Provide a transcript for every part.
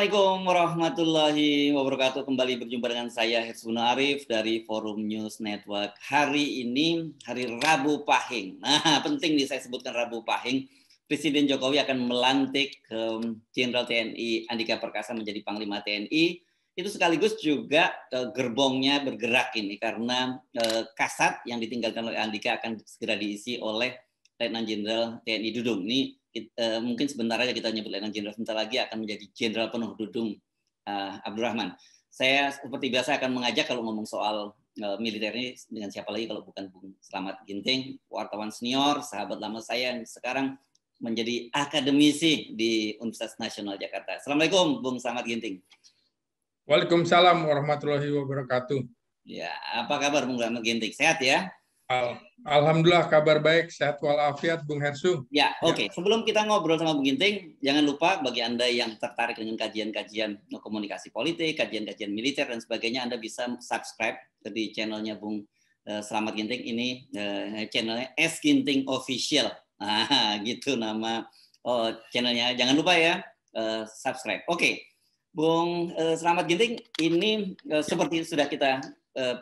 Assalamualaikum warahmatullahi wabarakatuh. Kembali berjumpa dengan saya Hersuna Arif dari Forum News Network. Hari ini hari Rabu Pahing. Nah, penting nih saya sebutkan Rabu Pahing. Presiden Jokowi akan melantik Jenderal TNI Andika Perkasa menjadi Panglima TNI. Itu sekaligus juga gerbongnya bergerak ini karena Kasat yang ditinggalkan oleh Andika akan segera diisi oleh Letnan Jenderal TNI Dudung. Ini mungkin sebentar aja kita nyebut Letnan Jenderal, sebentar lagi akan menjadi Jenderal Penuh Dudung Abdurrahman. Saya seperti biasa akan mengajak kalau ngomong soal militer ini dengan siapa lagi kalau bukan Bung Slamet Ginting, wartawan senior, sahabat lama saya yang sekarang menjadi akademisi di Universitas Nasional Jakarta. Assalamualaikum Bung Slamet Ginting. Waalaikumsalam warahmatullahi wabarakatuh. Ya, apa kabar Bung Slamet Ginting? Sehat ya? Alhamdulillah kabar baik, sehat walafiat Bung Hersu. Ya, oke. Sebelum kita ngobrol sama Bung Ginting, jangan lupa bagi Anda yang tertarik dengan kajian-kajian komunikasi politik, kajian-kajian militer dan sebagainya, Anda bisa subscribe di channelnya Bung Slamet Ginting. Ini channelnya S Ginting Official. Nah, gitu nama channelnya. Jangan lupa ya subscribe. Oke, Bung Slamet Ginting, ini seperti sudah kita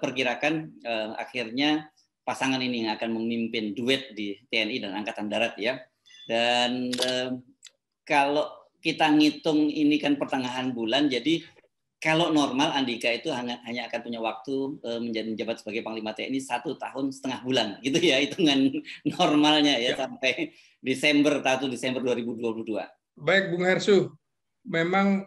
perkirakan akhirnya pasangan ini yang akan memimpin duet di TNI dan Angkatan Darat ya. Dan kalau kita ngitung ini kan pertengahan bulan, jadi kalau normal Andika itu hanya akan punya waktu menjabat sebagai Panglima TNI 1,5 tahun bulan, gitu ya hitungan normalnya ya, sampai Desember 2022. Baik Bung Hersu, memang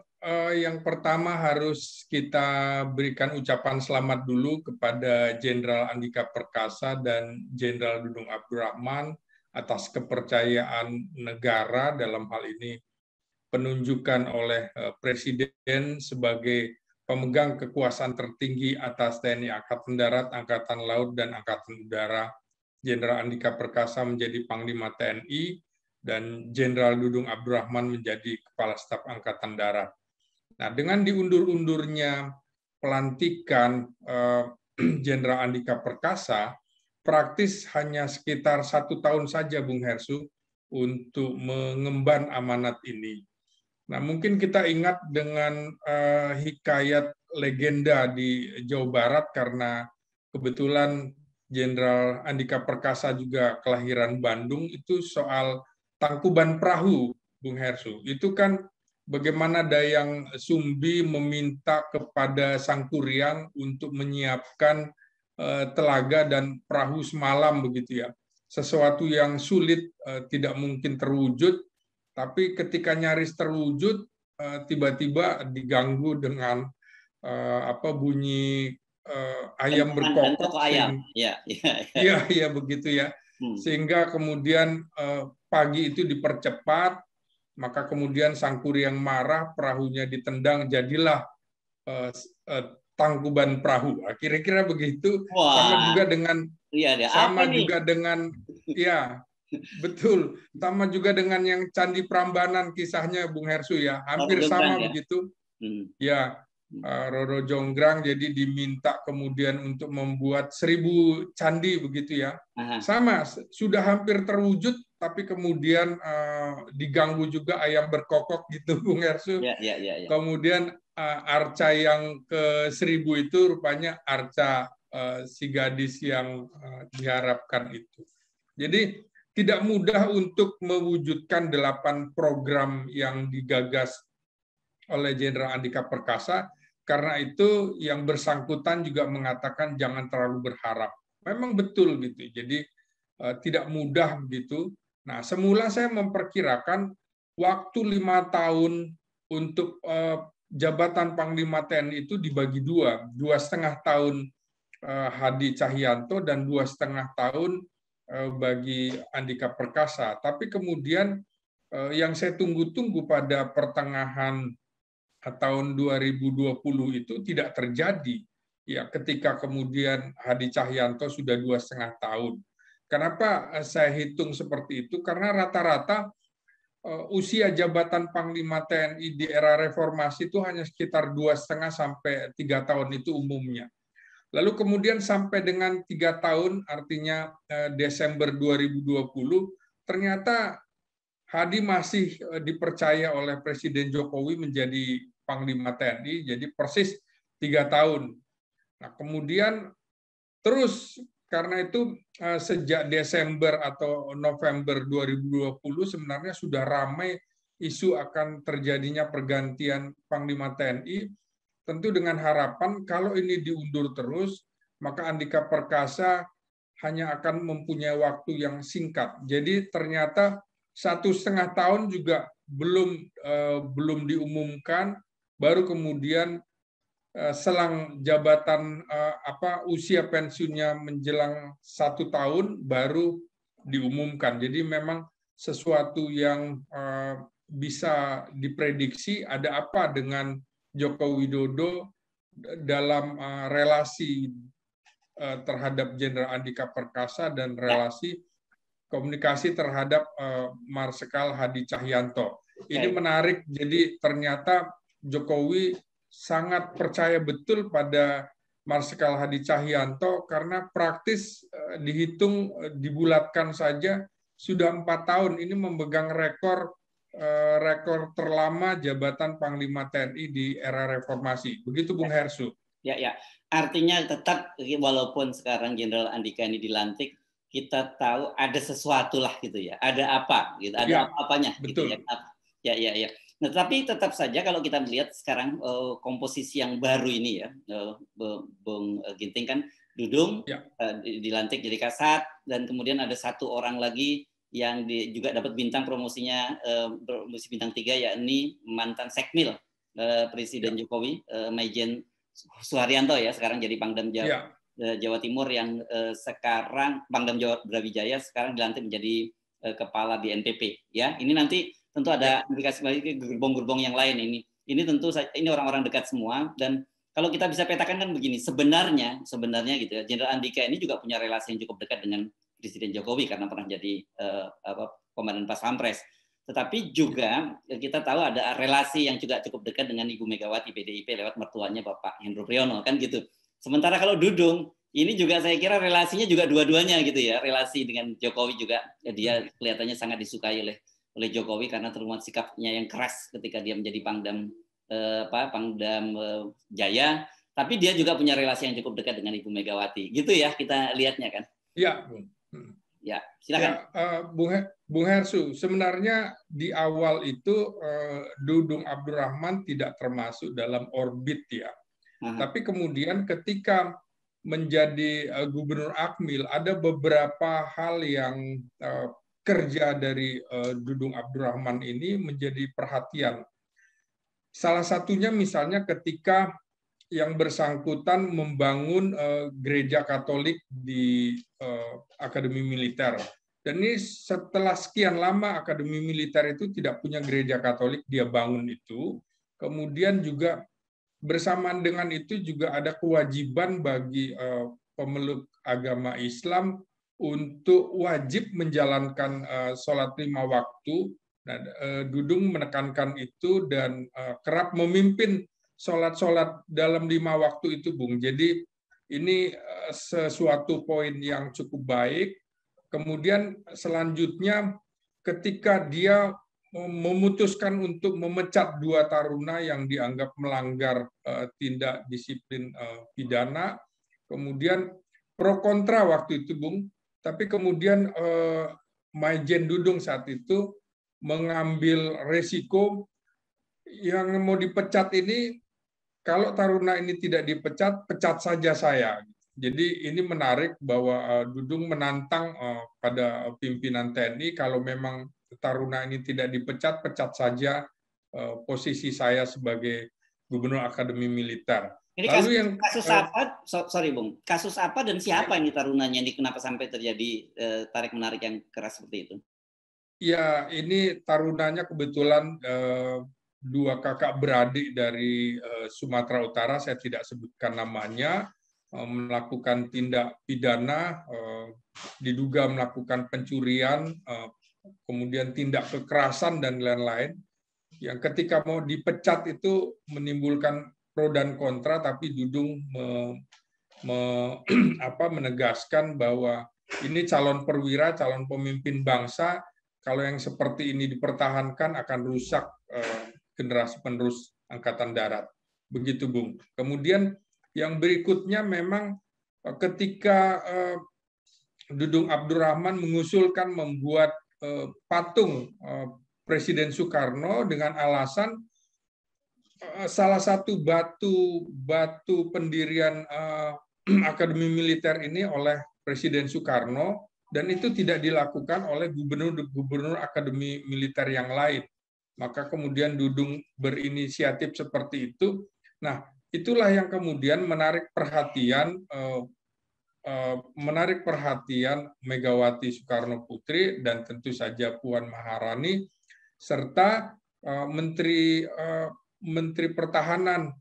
yang pertama harus kita berikan ucapan selamat dulu kepada Jenderal Andika Perkasa dan Jenderal Dudung Abdurrahman atas kepercayaan negara dalam hal ini penunjukan oleh Presiden sebagai pemegang kekuasaan tertinggi atas TNI Angkatan Darat, Angkatan Laut, dan Angkatan Udara. Jenderal Andika Perkasa menjadi Panglima TNI dan Jenderal Dudung Abdurrahman menjadi Kepala Staf Angkatan Darat. Nah, dengan diundur-undurnya pelantikan Jenderal Andika Perkasa, praktis hanya sekitar 1 tahun saja, Bung Hersu, untuk mengemban amanat ini. Nah, mungkin kita ingat dengan hikayat legenda di Jawa Barat karena kebetulan Jenderal Andika Perkasa juga kelahiran Bandung, itu soal Tangkuban Perahu, Bung Hersu. Itu kan bagaimana Dayang Sumbi meminta kepada Sang Kuryang untuk menyiapkan telaga dan perahu semalam begitu ya. Sesuatu yang sulit tidak mungkin terwujud, tapi ketika nyaris terwujud tiba-tiba diganggu dengan bunyi ayam berkokok. Iya begitu ya. Sehingga kemudian pagi itu dipercepat. Maka kemudian Sang Kuryang marah, perahunya ditendang, jadilah Tangkuban Perahu. Kira-kira begitu. Wah. Sama juga dengan betul. Sama juga dengan yang Candi Prambanan kisahnya Bung Hersu ya. Hampir sama begitu. Ya, Roro Jonggrang jadi diminta kemudian untuk membuat 1000 candi begitu ya. Sama, sudah hampir terwujud tapi kemudian diganggu juga ayam berkokok gitu Bung Hersu. Kemudian arca yang ke-1000 itu rupanya arca si gadis yang diharapkan itu. Jadi tidak mudah untuk mewujudkan 8 program yang digagas oleh Jenderal Andika Perkasa. Karena itu yang bersangkutan juga mengatakan jangan terlalu berharap. Memang betul gitu. Jadi tidak mudah begitu. Nah, semula saya memperkirakan waktu 5 tahun untuk jabatan Panglima TNI itu dibagi 2,5 tahun Hadi Cahyanto dan 2,5 tahun bagi Andika Perkasa. Tapi kemudian yang saya tunggu-tunggu pada pertengahan tahun 2020 itu tidak terjadi. Ya, ketika kemudian Hadi Cahyanto sudah 2,5 tahun. Kenapa saya hitung seperti itu? Karena rata-rata usia jabatan Panglima TNI di era reformasi itu hanya sekitar 2,5 sampai 3 tahun itu umumnya. Lalu kemudian sampai dengan 3 tahun, artinya Desember 2020, ternyata Hadi masih dipercaya oleh Presiden Jokowi menjadi Panglima TNI, jadi persis 3 tahun. Nah, kemudian terus karena itu sejak Desember atau November 2020 sebenarnya sudah ramai isu akan terjadinya pergantian Panglima TNI, tentu dengan harapan kalau ini diundur terus, maka Andika Perkasa hanya akan mempunyai waktu yang singkat. Jadi ternyata 1,5 tahun juga belum diumumkan, baru kemudian selang jabatan usia pensiunnya menjelang 1 tahun baru diumumkan. Jadi memang sesuatu yang bisa diprediksi ada apa dengan Joko Widodo dalam relasi terhadap Jenderal Andika Perkasa dan relasi komunikasi terhadap Marsikal Hadi Cahyanto. Ini menarik, jadi ternyata Jokowi sangat percaya betul pada Marsikal Hadi Cahyanto karena praktis dihitung dibulatkan saja sudah 4 tahun ini memegang rekor terlama jabatan Panglima TNI di era reformasi. Begitu Bung Hersu. Ya. Artinya tetap walaupun sekarang Jenderal Andika ini dilantik, kita tahu ada sesuatu lah gitu ya. Ada apa gitu, ada apa-apanya gitu ya. Ya. Nah, tapi tetap saja kalau kita melihat sekarang komposisi yang baru ini ya, Bung Ginting kan Dudung dilantik jadi Kasat, dan kemudian ada 1 orang lagi yang juga dapat bintang promosinya, promosi bintang 3, yakni mantan Sekmil Presiden Jokowi, Maijen Suharyanto ya, sekarang jadi Pangdam Jawa Timur, yang sekarang Pangdam Jawa Brawijaya sekarang dilantik menjadi kepala BNPB ya. Ini nanti tentu ada implikasi bagi gerbong-gerbong yang lain ini. Ini tentu ini orang-orang dekat semua, dan kalau kita bisa petakan kan begini, sebenarnya gitu ya, Jenderal Andika ini juga punya relasi yang cukup dekat dengan Presiden Jokowi karena pernah jadi Komandan Pas Pampres. Tetapi juga kita tahu ada relasi yang juga cukup dekat dengan Ibu Megawati PDIP lewat mertuanya Bapak Hendro Priyono kan gitu. Sementara kalau Dudung ini juga saya kira relasinya juga dua-duanya gitu ya, relasi dengan Jokowi juga dia kelihatannya sangat disukai oleh Jokowi karena terlihat sikapnya yang keras ketika dia menjadi Pangdam Jaya, tapi dia juga punya relasi yang cukup dekat dengan Ibu Megawati. Gitu ya kita lihatnya kan. Iya, Ya, silakan. Bung Hersu, sebenarnya di awal itu Dudung Abdurrahman tidak termasuk dalam orbit ya. Tapi kemudian ketika menjadi Gubernur Akmil, ada beberapa hal yang kerja dari Dudung Abdurrahman ini menjadi perhatian. Salah satunya misalnya ketika yang bersangkutan membangun gereja Katolik di Akademi Militer. Dan ini setelah sekian lama Akademi Militer itu tidak punya gereja Katolik, dia bangun itu. Kemudian juga bersamaan dengan itu juga ada kewajiban bagi pemeluk agama Islam untuk wajib menjalankan sholat 5 waktu. Nah, Dudung menekankan itu dan kerap memimpin sholat dalam 5 waktu itu, Bung. Jadi ini sesuatu poin yang cukup baik. Kemudian selanjutnya ketika dia memutuskan untuk memecat 2 taruna yang dianggap melanggar tindak disiplin pidana, kemudian pro kontra waktu itu, Bung. Tapi kemudian Maijen Dudung saat itu mengambil resiko yang mau dipecat ini, kalau taruna ini tidak dipecat, pecat saja saya. Jadi ini menarik bahwa Dudung menantang pada pimpinan TNI, kalau memang taruna ini tidak dipecat, pecat saja posisi saya sebagai Gubernur Akademi Militer. Ini kasus apa? Sorry Bung, kasus apa dan siapa ini tarunanya? Ini kenapa sampai terjadi tarik menarik yang keras seperti itu? Ya, ini tarunanya kebetulan 2 kakak beradik dari Sumatera Utara, saya tidak sebutkan namanya, melakukan tindak pidana, diduga melakukan pencurian, kemudian tindak kekerasan dan lain-lain. Yang ketika mau dipecat itu menimbulkan pro dan kontra, tapi Dudung menegaskan bahwa ini calon perwira, calon pemimpin bangsa. Kalau yang seperti ini dipertahankan akan rusak generasi penerus Angkatan Darat. Begitu, Bung. Kemudian yang berikutnya memang ketika Dudung Abdurrahman mengusulkan membuat patung Presiden Soekarno dengan alasan salah satu batu pendirian Akademi Militer ini oleh Presiden Soekarno, dan itu tidak dilakukan oleh gubernur Akademi Militer yang lain. Maka kemudian Dudung berinisiatif seperti itu. Nah, itulah yang kemudian menarik perhatian Megawati Soekarno Putri dan tentu saja Puan Maharani serta Menteri Pertahanan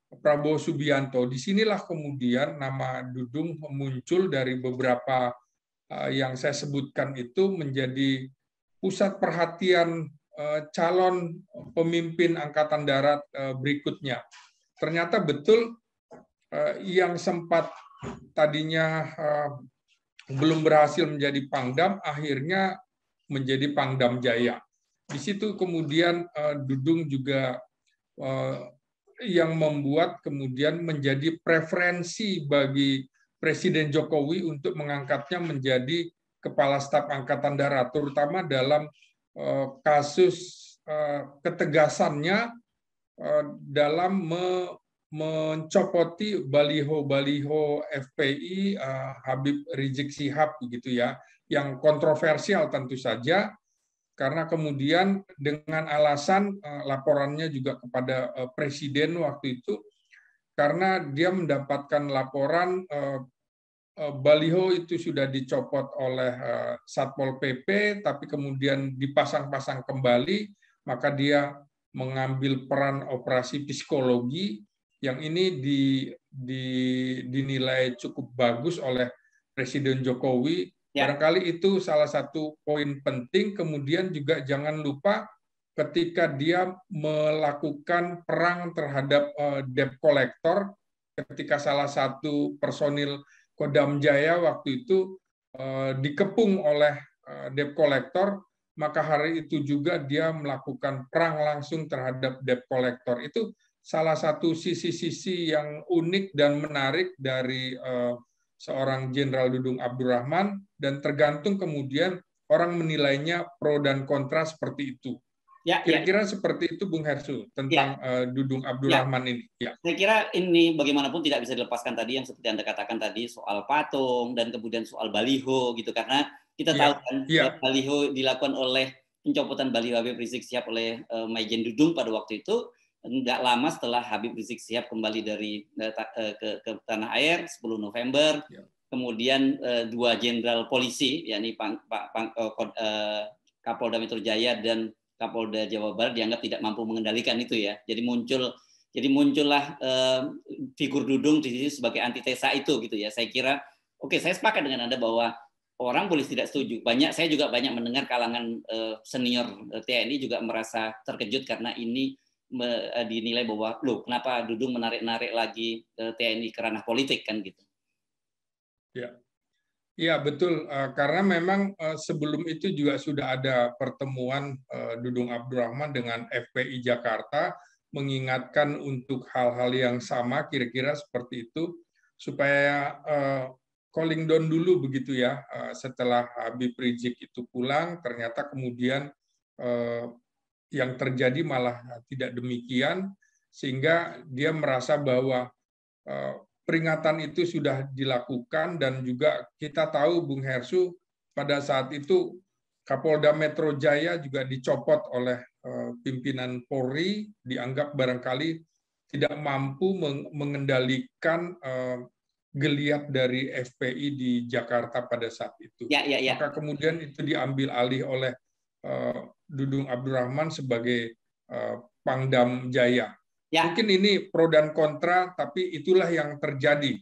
Prabowo Subianto. Disinilah kemudian nama Dudung muncul dari beberapa yang saya sebutkan itu menjadi pusat perhatian calon pemimpin Angkatan Darat berikutnya. Ternyata betul yang sempat tadinya belum berhasil menjadi Pangdam, akhirnya menjadi Pangdam Jaya. Di situ kemudian Dudung juga yang membuat kemudian menjadi preferensi bagi Presiden Jokowi untuk mengangkatnya menjadi Kepala Staf Angkatan Darat, terutama dalam kasus ketegasannya dalam mencopoti baliho FPI Habib Rizik Syihab begitu ya, yang kontroversial tentu saja karena kemudian dengan alasan laporannya juga kepada Presiden waktu itu karena dia mendapatkan laporan baliho itu sudah dicopot oleh Satpol PP, tapi kemudian dipasang-pasang kembali, maka dia mengambil peran operasi psikologi yang ini dinilai cukup bagus oleh Presiden Jokowi. Barangkali itu salah satu poin penting. Kemudian juga jangan lupa ketika dia melakukan perang terhadap debt collector, ketika salah satu personil Kodam Jaya waktu itu dikepung oleh debt collector, maka hari itu juga dia melakukan perang langsung terhadap debt collector. Itu salah satu sisi-sisi yang unik dan menarik dari seorang Jenderal Dudung Abdurrahman, dan tergantung kemudian orang menilainya pro dan kontra seperti itu. Kira-kira seperti itu, Bung Hersu, tentang Dudung Abdurrahman ini. Saya kira ini bagaimanapun tidak bisa dilepaskan tadi yang seperti Anda katakan tadi soal patung dan kemudian soal baliho gitu, karena kita tahu kan baliho dilakukan oleh pencopotan baliho Habib Rizik Syihab oleh Maijen Dudung pada waktu itu tidak lama setelah Habib Rizik Syihab kembali dari ke tanah air 10 November. Kemudian dua jenderal polisi yakni Kapolda Metro Jaya dan Kapolda Jawa Barat dianggap tidak mampu mengendalikan itu ya. Jadi muncullah figur Dudung di sini sebagai antitesa itu gitu ya. Saya kira saya sepakat dengan Anda bahwa orang boleh tidak setuju. Saya juga banyak mendengar kalangan senior TNI juga merasa terkejut karena ini dinilai bahwa loh kenapa Dudung menarik-narik lagi TNI ke ranah politik kan gitu. Ya. Ya betul, karena memang sebelum itu juga sudah ada pertemuan Dudung Abdurrahman dengan FPI Jakarta mengingatkan untuk hal-hal yang sama, kira-kira seperti itu, supaya calling down dulu begitu ya, setelah Habib Rizik itu pulang, ternyata kemudian yang terjadi malah tidak demikian, sehingga dia merasa bahwa peringatan itu sudah dilakukan, dan juga kita tahu Bung Hersu pada saat itu Kapolda Metro Jaya juga dicopot oleh pimpinan Polri, dianggap barangkali tidak mampu mengendalikan geliat dari FPI di Jakarta pada saat itu. Maka kemudian itu diambil alih oleh Dudung Abdurrahman sebagai Pangdam Jaya. Mungkin ini pro dan kontra, tapi itulah yang terjadi.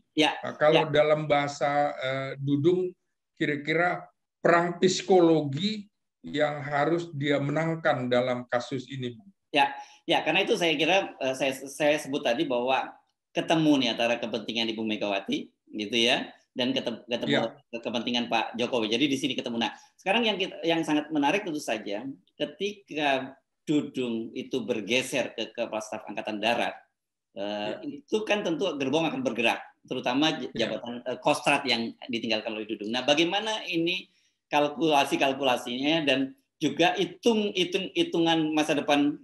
Kalau dalam bahasa Dudung, kira-kira perang psikologi yang harus dia menangkan dalam kasus ini. Ya, karena itu saya kira saya sebut tadi bahwa ketemu nih antara kepentingan Ibu Megawati, gitu ya, dan ketemu kepentingan Pak Jokowi. Jadi di sini ketemu. Nah, sekarang yang sangat menarik tentu saja ketika Dudung itu bergeser ke Kepala Staf Angkatan Darat, itu kan tentu gerbong akan bergerak, terutama jabatan Kostrat yang ditinggalkan oleh Dudung. Nah, bagaimana ini kalkulasinya dan juga hitungan masa depan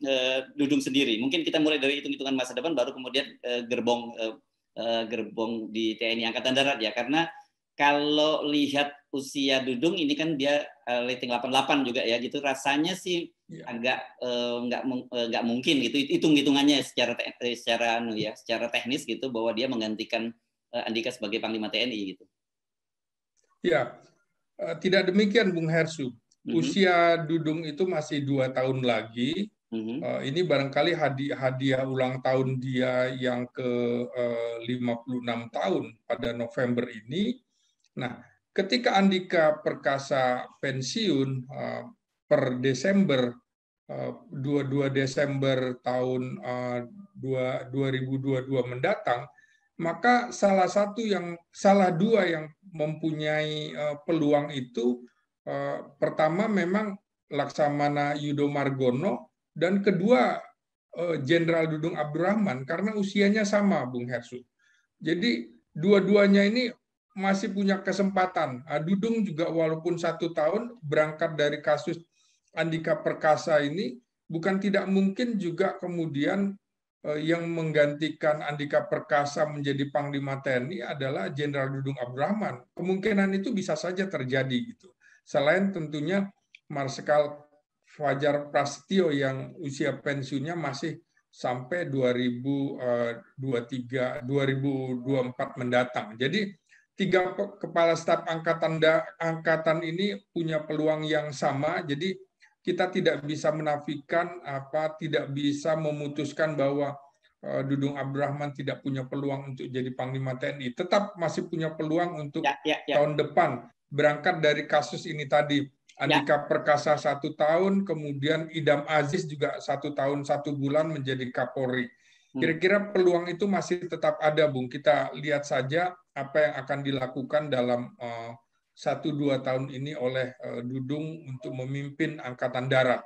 Dudung sendiri. Mungkin kita mulai dari hitungan masa depan, baru kemudian gerbong di TNI Angkatan Darat ya, karena kalau lihat usia Dudung ini kan dia rating 88 juga ya, gitu rasanya sih agak nggak mungkin gitu hitungannya secara teknis gitu, bahwa dia menggantikan Andika sebagai Panglima TNI gitu. Ya, tidak demikian Bung Hersu. Usia Dudung itu masih 2 tahun lagi. Ini barangkali hadiah ulang tahun dia yang ke 56 tahun pada November ini. Nah, ketika Andika Perkasa pensiun per Desember 22 Desember tahun 2022 mendatang, maka salah dua yang mempunyai peluang itu, pertama memang Laksamana Yudo Margono, dan kedua Jenderal Dudung Abdurrahman, karena usianya sama, Bung Hersu. Jadi dua-duanya ini masih punya kesempatan. Dudung juga walaupun 1 tahun berangkat dari kasus Andika Perkasa ini, bukan tidak mungkin juga kemudian yang menggantikan Andika Perkasa menjadi Panglima TNI adalah Jenderal Dudung Abdurrahman. Kemungkinan itu bisa saja terjadi gitu. Selain tentunya Marsikal Fajar Prasetyo yang usia pensiunnya masih sampai 2024 mendatang. Jadi 3 kepala staf angkatan ini punya peluang yang sama. Jadi kita tidak bisa menafikan tidak bisa memutuskan bahwa Dudung Abdurrahman tidak punya peluang untuk jadi Panglima TNI. Tetap masih punya peluang untuk tahun depan. Berangkat dari kasus ini tadi, Andika Perkasa 1 tahun, kemudian Idam Aziz juga 1 tahun 1 bulan menjadi Kapolri. Kira-kira peluang itu masih tetap ada, Bung. Kita lihat saja apa yang akan dilakukan dalam 1-2 tahun ini oleh Dudung untuk memimpin Angkatan Darat.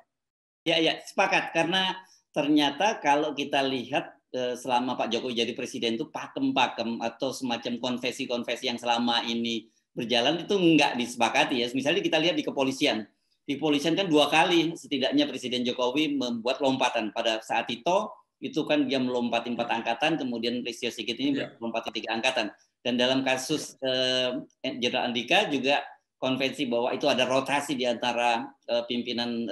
Ya, sepakat. Karena ternyata kalau kita lihat selama Pak Jokowi jadi presiden itu pakem-pakem atau semacam konfesi-konfesi yang selama ini berjalan itu nggak disepakati ya. Misalnya kita lihat di kepolisian. Di kepolisian kan 2 kali setidaknya Presiden Jokowi membuat lompatan. Pada saat itu kan dia melompati 4 angkatan, kemudian Listio Sigit ini melompati 3 angkatan. Dan dalam kasus Jenderal Andika juga konvensi bahwa itu ada rotasi di antara pimpinan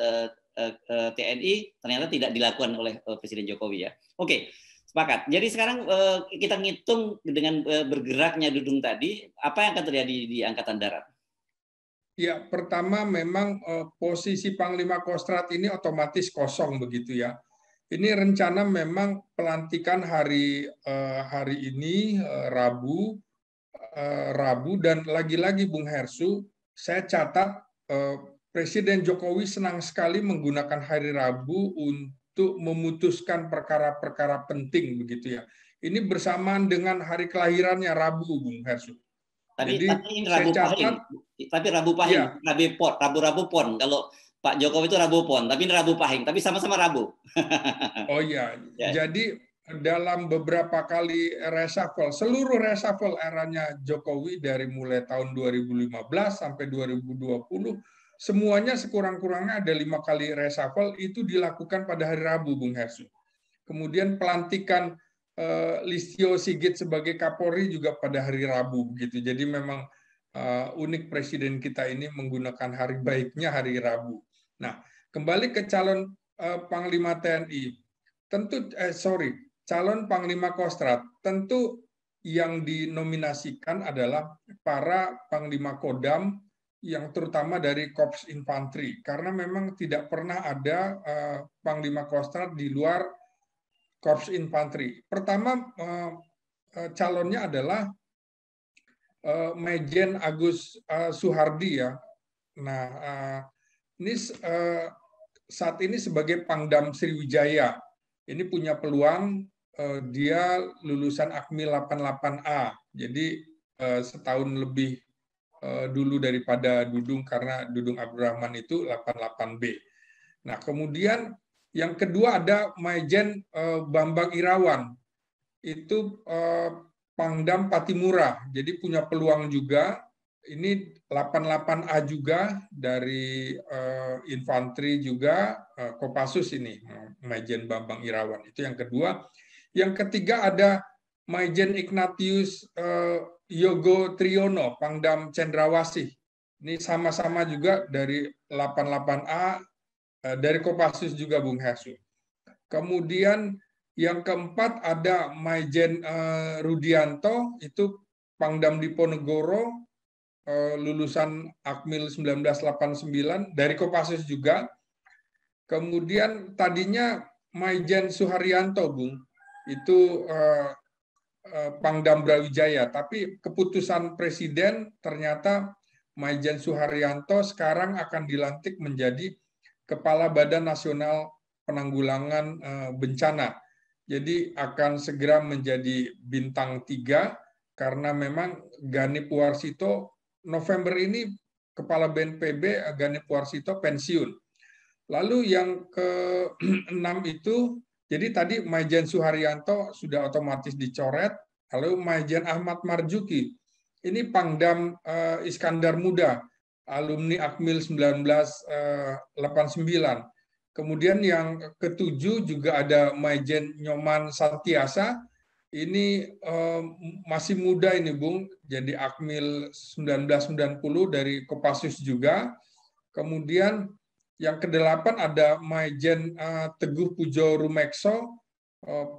TNI, ternyata tidak dilakukan oleh Presiden Jokowi ya. Oke, sepakat. Jadi sekarang kita ngitung dengan bergeraknya Dudung tadi, apa yang akan terjadi di Angkatan Darat? Ya, pertama memang posisi Panglima Kostrat ini otomatis kosong begitu ya. Ini rencana memang pelantikan hari ini Rabu, dan lagi-lagi Bung Hersu, saya catat Presiden Jokowi senang sekali menggunakan hari Rabu untuk memutuskan perkara-perkara penting begitu ya. Ini bersamaan dengan hari kelahirannya Rabu, Bung Hersu. Tapi ini Rabu Pahing. Tapi Rabu Pahing, ya. Rabu Pon. Kalau Pak Jokowi itu Rabu Pon, tapi ini Rabu Pahing, tapi sama-sama Rabu. Oh iya, jadi dalam beberapa kali reshuffle, seluruh reshuffle eranya Jokowi dari mulai tahun 2015 sampai 2020, semuanya sekurang-kurangnya ada 5 kali reshuffle, itu dilakukan pada hari Rabu, Bung Hersu. Kemudian pelantikan Listio Sigit sebagai Kapolri juga pada hari Rabu, gitu. Jadi memang unik presiden kita ini menggunakan hari baiknya hari Rabu. Nah, kembali ke calon Panglima TNI. Calon Panglima Kostrat, tentu yang dinominasikan adalah para Panglima Kodam yang terutama dari Korps Infanteri, karena memang tidak pernah ada Panglima Kostrat di luar Korps Infanteri. Pertama, calonnya adalah Majen Agus Suhardi ya. Nah, ini saat ini sebagai Pangdam Sriwijaya. Ini punya peluang, dia lulusan Akmil 88A, jadi setahun lebih dulu daripada Dudung, karena Dudung Abdurrahman itu 88B. Nah, kemudian Yang kedua ada Maijen Bambang Irawan, itu Pangdam Patimura, jadi punya peluang juga. Ini 88A juga dari infanteri juga, Kopassus ini, Maijen Bambang Irawan. Itu yang kedua. Yang ketiga ada Maijen Ignatius Yogo Triyono, Pangdam Cendrawasih. Ini sama-sama juga dari 88A, dari Kopassus juga, Bung Hersu. Kemudian yang keempat ada Maijen Rudianto, itu Pangdam Diponegoro, lulusan Akmil 1989, dari Kopassus juga. Kemudian tadinya Maijen Suharyanto, Bung, itu Pangdam Brawijaya, tapi keputusan Presiden ternyata Maijen Suharyanto sekarang akan dilantik menjadi Kepala Badan Nasional Penanggulangan Bencana. Jadi akan segera menjadi bintang 3 karena memang Ganip Warsito November ini Kepala BNPB Ganip Warsito pensiun. Lalu yang ke-6 itu, jadi tadi Maijen Suharyanto sudah otomatis dicoret, lalu Maijen Ahmad Marzuki, ini Pangdam Iskandar Muda, alumni Akmil 1989. Kemudian yang ke-7 juga ada Maijen Nyoman Santiasa, ini masih muda ini, Bung, jadi Akmil 1990 dari Kopassus juga. Kemudian yang ke-8 ada Maijen Teguh Pujo Rumekso,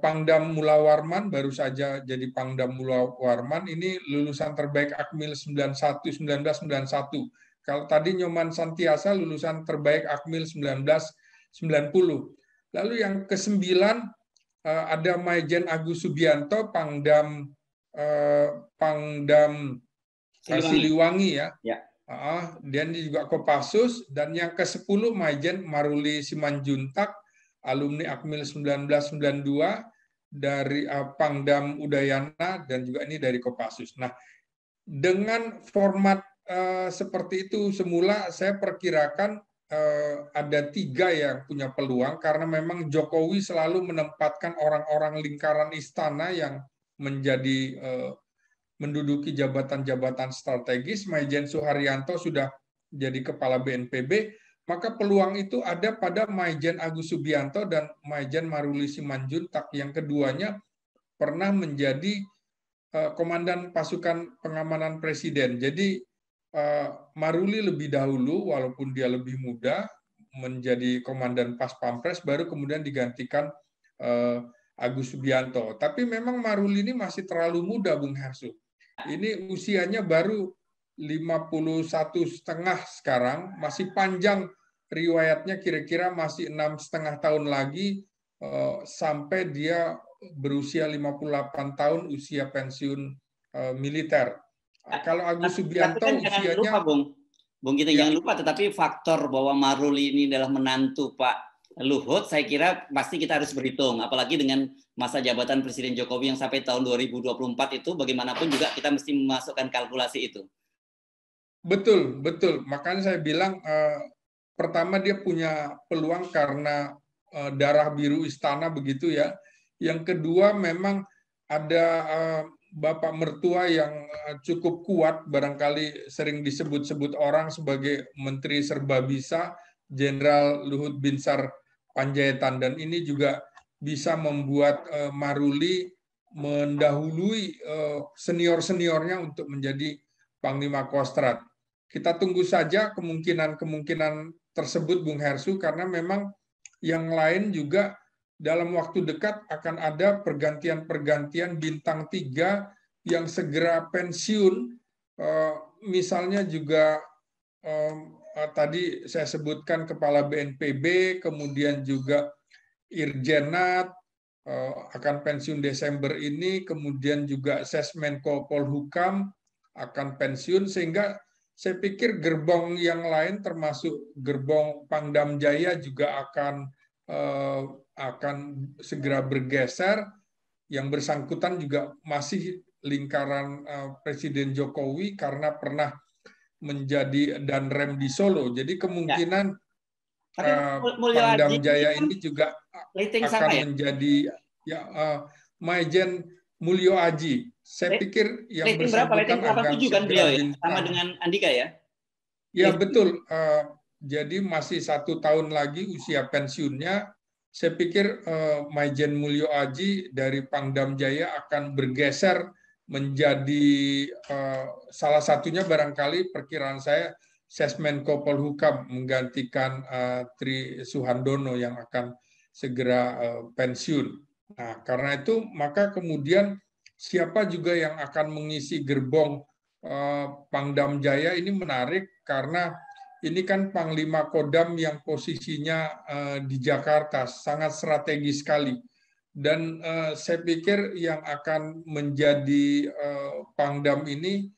Pangdam Mula Warman, baru saja jadi Pangdam Mula Warman, ini lulusan terbaik Akmil 1991. Kalau tadi Nyoman Santiasa lulusan terbaik Akmil 1990. Lalu yang ke-9 ada Maijen Agus Subianto, Pangdam Siliwangi ya. Ya. Dan juga Kopassus. Dan yang ke-10 Maijen Maruli Simanjuntak, alumni Akmil 1992 dari Pangdam Udayana, dan juga ini dari Kopassus. Nah, dengan format seperti itu semula saya perkirakan ada 3 yang punya peluang karena memang Jokowi selalu menempatkan orang-orang lingkaran istana yang menjadi menduduki jabatan-jabatan strategis. Maijen Suharyanto sudah jadi kepala BNPB, maka peluang itu ada pada Maijen Agus Subianto dan Maijen Maruli Simanjuntak, yang keduanya pernah menjadi komandan pasukan pengamanan presiden. Jadi Maruli lebih dahulu, walaupun dia lebih muda, menjadi komandan Pas Pampres, baru kemudian digantikan Agus Subianto. Tapi memang Maruli ini masih terlalu muda, Bung Hersu. Ini usianya baru 51,5 sekarang, masih panjang riwayatnya, kira-kira masih 6,5 tahun lagi sampai dia berusia 58 tahun, usia pensiun militer. Kalau Agus Subianto kan usianya... Jangan lupa, Bung Ginting, ya. Jangan lupa, tetapi faktor bahwa Maruli ini adalah menantu Pak Luhut, saya kira pasti kita harus berhitung. Apalagi dengan masa jabatan Presiden Jokowi yang sampai tahun 2024 itu, bagaimanapun juga kita mesti memasukkan kalkulasi itu. Betul, betul. Makanya saya bilang, pertama dia punya peluang karena darah biru istana begitu ya. Yang kedua memang ada Bapak mertua yang cukup kuat, barangkali sering disebut-sebut orang sebagai Menteri Serba Bisa, Jenderal Luhut Binsar Panjaitan, dan ini juga bisa membuat Maruli mendahului senior-seniornya untuk menjadi Panglima Kostrat. Kita tunggu saja kemungkinan-kemungkinan tersebut, Bung Hersu, karena memang yang lain juga dalam waktu dekat akan ada pergantian-pergantian bintang 3 yang segera pensiun. Misalnya juga tadi saya sebutkan Kepala BNPB, kemudian juga Irjenat akan pensiun Desember ini, kemudian juga Sesmenko Polhukam akan pensiun, sehingga saya pikir gerbong yang lain termasuk gerbong Pangdam Jaya juga akan segera bergeser. Yang bersangkutan juga masih lingkaran Presiden Jokowi karena pernah menjadi Danrem di Solo. Jadi kemungkinan Tapi Mulyo Pangdam Aji Jaya kan ini juga rating akan sama ya? menjadi ya Maijen Mulyo Aji. Saya pikir yang Rating berapa? Rating bersangkutan agar 87 kan segera beliau ya? Sama bintang. dengan Andika ya? Ya betul. Jadi masih 1 tahun lagi usia pensiunnya. Saya pikir Maijen Mulyo Aji dari Pangdam Jaya akan bergeser menjadi salah satunya barangkali perkiraan saya Sesmenko Polhukam menggantikan Tri Suhandono yang akan segera pensiun. Nah, karena itu maka kemudian siapa juga yang akan mengisi gerbong Pangdam Jaya ini menarik karena ini kan Panglima Kodam yang posisinya di Jakarta sangat strategis sekali. Dan saya pikir yang akan menjadi Pangdam ini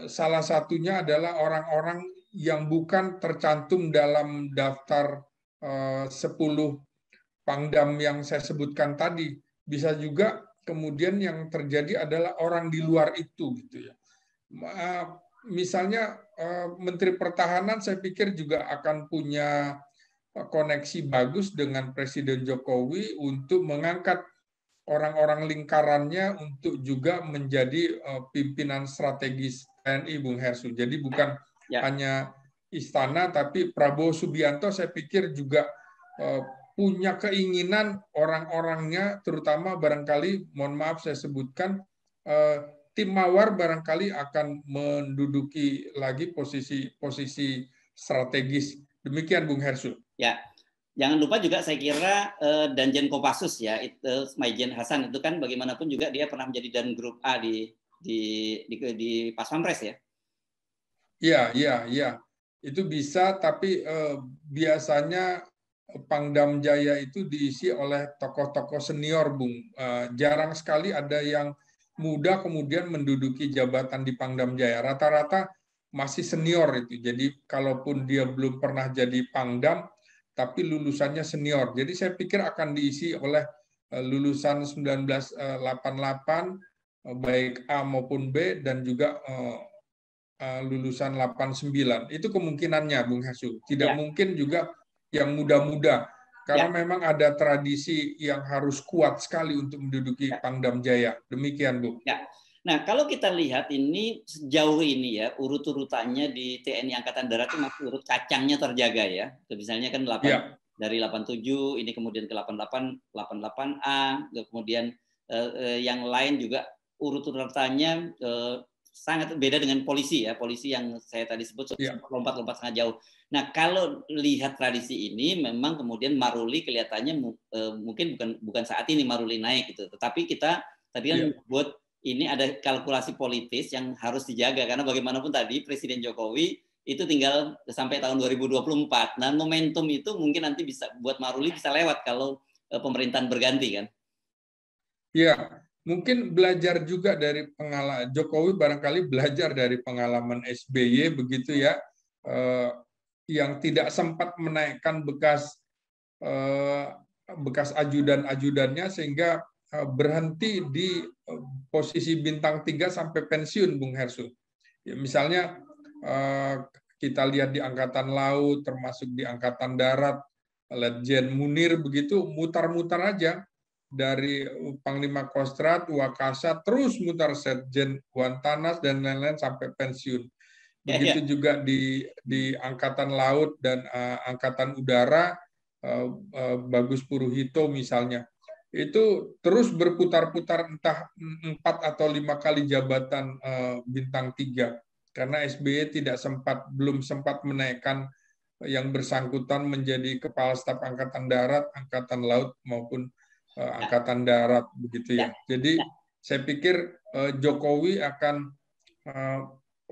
salah satunya adalah orang-orang yang bukan tercantum dalam daftar 10 Pangdam yang saya sebutkan tadi. Bisa juga kemudian yang terjadi adalah orang di luar itu gitu ya. Misalnya Menteri Pertahanan saya pikir juga akan punya koneksi bagus dengan Presiden Jokowi untuk mengangkat orang-orang lingkarannya untuk juga menjadi pimpinan strategis TNI, Bung Hersu. Jadi bukan hanya istana, tapi Prabowo Subianto saya pikir juga punya keinginan orang-orangnya, terutama barangkali, mohon maaf saya sebutkan, tim Mawar barangkali akan menduduki lagi posisi strategis. Demikian, Bung Hersu. Ya, jangan lupa juga saya kira Danjen Kopassus ya, itu Maijen Hasan itu kan bagaimanapun juga dia pernah menjadi dan grup A di Pas Pampres ya. Iya. Itu bisa, tapi biasanya Pangdam Jaya itu diisi oleh tokoh-tokoh senior, Bung. Jarang sekali ada yang muda kemudian menduduki jabatan di Pangdam Jaya. Rata-rata masih senior itu. Jadi kalaupun dia belum pernah jadi Pangdam, tapi lulusannya senior. Jadi saya pikir akan diisi oleh lulusan 1988, baik A maupun B, dan juga lulusan 89. Itu kemungkinannya, Bung Hasu. Tidak mungkin juga yang muda-muda. Karena memang ada tradisi yang harus kuat sekali untuk menduduki Pangdam Jaya. Demikian, Bu. Ya. Nah, kalau kita lihat ini sejauh ini ya, urut-urutannya di TNI Angkatan Darat itu masih urut kacangnya terjaga ya. Misalnya kan 8, dari 87, ini kemudian ke 88, 88A, kemudian yang lain juga urut-urutannya sangat beda dengan polisi ya. Polisi yang saya tadi sebut lompat-lompat sangat jauh. Nah, kalau lihat tradisi ini memang kemudian Maruli kelihatannya mungkin bukan saat ini Maruli naik gitu. Tetapi kita tadi kan buat ini ada kalkulasi politis yang harus dijaga karena bagaimanapun tadi Presiden Jokowi itu tinggal sampai tahun 2024. Nah, momentum itu mungkin nanti bisa buat Maruli bisa lewat kalau pemerintahan berganti kan. Iya, mungkin belajar juga dari pengalaman Jokowi, barangkali belajar dari pengalaman SBY begitu ya, yang tidak sempat menaikkan bekas ajudan-ajudannya sehingga berhenti di posisi bintang 3 sampai pensiun, Bung Hersu. Ya, misalnya kita lihat di Angkatan Laut, termasuk di Angkatan Darat, Letjen Munir begitu mutar-mutar aja dari Panglima Kostrat, Wakasa, terus mutar Setjen Wantanas dan lain-lain sampai pensiun. Begitu juga di Angkatan Laut dan Angkatan Udara, Bagus Puruhito misalnya. Itu terus berputar-putar entah 4 atau 5 kali jabatan bintang 3 karena SBY belum sempat menaikkan yang bersangkutan menjadi Kepala Staf Angkatan Darat, Angkatan Laut maupun Angkatan Darat begitu ya. Jadi saya pikir Jokowi akan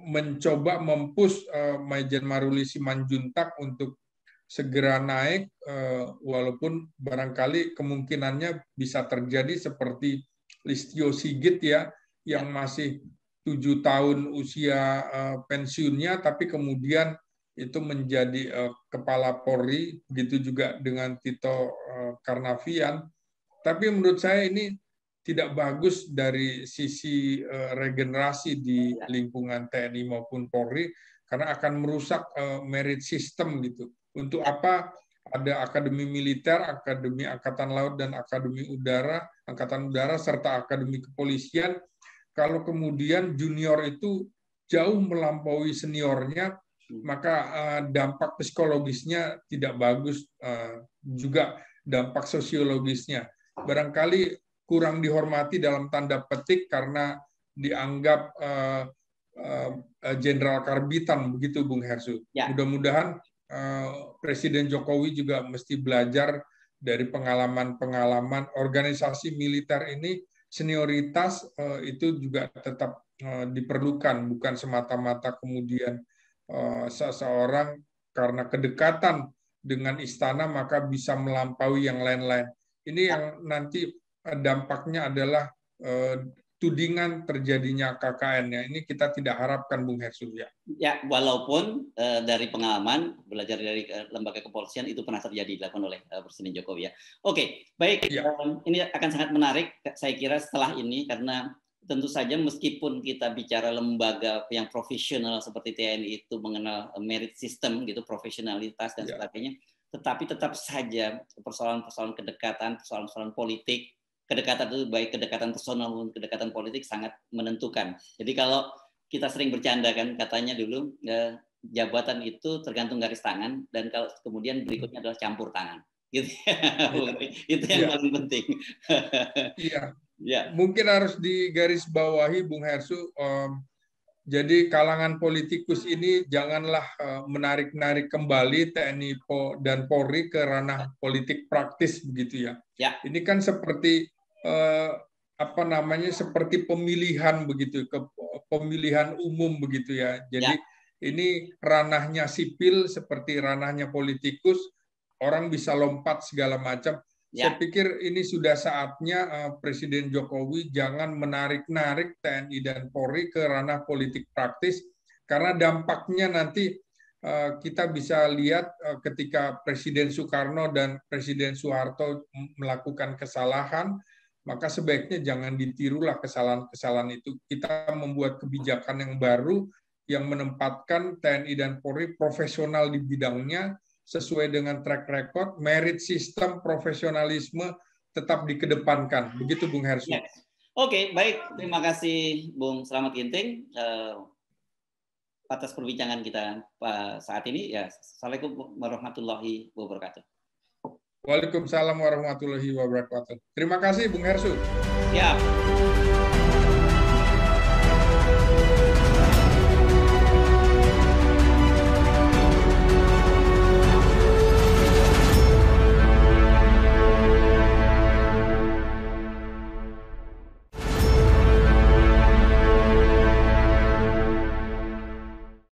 mencoba mempush Maijen Maruli Simanjuntak untuk segera naik, walaupun barangkali kemungkinannya bisa terjadi seperti Listio Sigit ya, yang masih 7 tahun usia pensiunnya, tapi kemudian itu menjadi Kepala Polri, begitu juga dengan Tito Karnavian. Tapi menurut saya ini tidak bagus dari sisi regenerasi di lingkungan TNI maupun Polri, karena akan merusak merit system gitu. Untuk apa ada Akademi Militer, Akademi Angkatan Laut dan Akademi Udara, Angkatan Udara, serta Akademi Kepolisian, kalau kemudian junior itu jauh melampaui seniornya, maka dampak psikologisnya tidak bagus, juga dampak sosiologisnya. Barangkali kurang dihormati dalam tanda petik karena dianggap jenderal karbitan, begitu Bung Hersu. Ya. Mudah-mudahan Presiden Jokowi juga mesti belajar dari pengalaman-pengalaman organisasi militer ini. Senioritas itu juga tetap diperlukan, bukan semata-mata kemudian seseorang karena kedekatan dengan istana maka bisa melampaui yang lain-lain. Ini yang nanti dampaknya adalah tudingan terjadinya KKN-nya. Ini kita tidak harapkan, Bung Hersu. Ya, walaupun dari pengalaman belajar dari lembaga kepolisian itu pernah terjadi dilakukan oleh Presiden Jokowi ya. Oke, baik. Ya. Ini akan sangat menarik saya kira setelah ini, karena tentu saja meskipun kita bicara lembaga yang profesional seperti TNI itu mengenal merit system gitu, profesionalitas dan sebagainya, tetapi tetap saja persoalan-persoalan kedekatan, persoalan-persoalan politik, kedekatan itu baik kedekatan personal maupun kedekatan politik sangat menentukan. Jadi kalau kita sering bercanda kan, katanya dulu jabatan itu tergantung garis tangan, dan kalau kemudian berikutnya adalah campur tangan. Gitu. Itu yang paling penting. Iya. Ya. Mungkin harus digarisbawahi, Bung Hersu. Jadi kalangan politikus ini janganlah menarik-narik kembali TNI dan Polri ke ranah politik praktis begitu ya. Ya. Ini kan seperti seperti pemilihan begitu, pemilihan umum begitu ya. Jadi ini ranahnya sipil seperti ranahnya politikus, orang bisa lompat segala macam. Saya pikir ini sudah saatnya Presiden Jokowi jangan menarik-narik TNI dan Polri ke ranah politik praktis, karena dampaknya nanti kita bisa lihat ketika Presiden Soekarno dan Presiden Soeharto melakukan kesalahan, maka sebaiknya jangan ditirulah kesalahan-kesalahan itu. Kita membuat kebijakan yang baru yang menempatkan TNI dan Polri profesional di bidangnya, sesuai dengan track record, merit system, profesionalisme tetap dikedepankan. Begitu Bung Hersu. Yes. Oke, baik. Terima kasih Bung Slamet Ginting atas perbincangan kita saat ini. Ya, Assalamualaikum warahmatullahi wabarakatuh. Waalaikumsalam warahmatullahi wabarakatuh. Terima kasih Bung Hersu. Ya.